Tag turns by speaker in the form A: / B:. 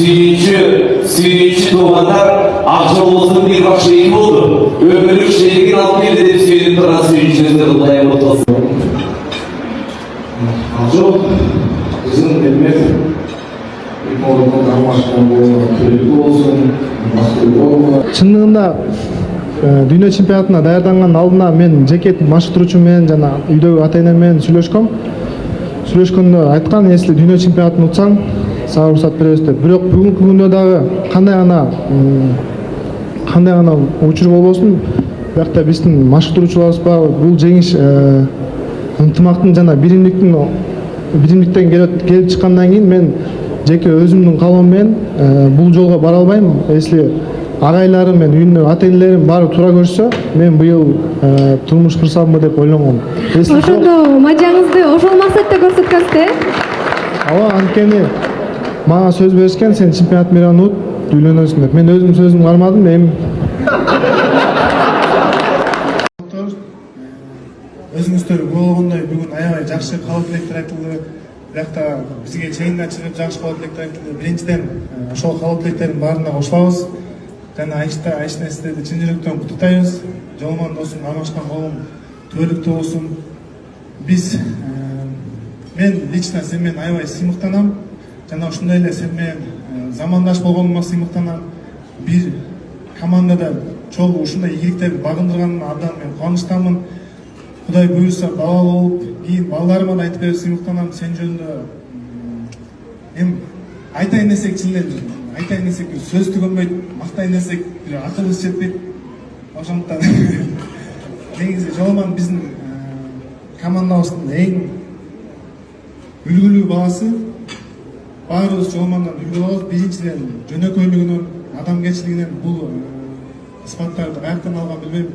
A: Suyuncu doğanlar akşamımızın bir başlayı oldu. Ömürlük şehrin altı edip suyun duran suyuncuları dolayı oldu.
B: Akşam bizim elmek
C: Чындыгында дүйнө чемпионатына даярданганын алдына мен жеке машыктыруучу менен жана үйдөгү ата-энем менен сүйлөшкөндө айткан, если дүйнө чемпионатын утсаң, сага уруксат беребиз деп. Бирок бүгүнкү күндө дагы кандай гана учур болбосун, биякта биздин машыктыруучуларыбыз бар. Бул жеңиш ынтымактын жана биримдиктен келип чыккандан кийин мен жеке өзүмдүн калоом менен бул жолго бара албайм. Если агайларым мен үйүндө ата-энелерим баары туура көрсө, мен быйыл турмуш курсамбы деп ойлонгом.
D: Ошондо мажаңызды ошол максатта көрсөткөнсүз,
C: Ооба, анткени мага сөз беришкен, сен чемпионат мейрамына ут, үйлөнөсүң деп. Мен өзүм сөзүмдү кармадым, эми
E: өзүңүздөр болгондой бүгүн аябай жакшы кабыл тилектер айтылды. Биякта бизге чейинде чыгып жакшы кабыл тилектер айтылды. Биринчиден ошол кабыл тилектердин баарына кошулабыз. Жана Айшна сиздерди чын жүрөктөн куттуктайбыз. Жолман досум, Амашкан колум түбөлүктүү болсун. Мен лично сен менен аябай сыймыктанам. Жана ошондой эле сен менен замандаш болгонума сыймыктанам. Бир командада чогуу ушундай ийгиликтерди багындырганына абдан мен кубанычтамын. Кудай буюрса бала болуп, кийин балдарыма да айтып берип сыймыктанам. Сен жөнүндө эми айтайын десек чын эле айтайын десек сөз түгөнбөйт, мактайын десек акылыбыз жетпейт. Ошондуктан негизи Жолман биздин командабыздын эң үлгүлүү баласы. Баарыбыз Жолмандан үлгү алабыз. Биринчиден жөнөкөйлүгүнөн, адамгерчилигинен бул испаттарды каяктан алган билбейм.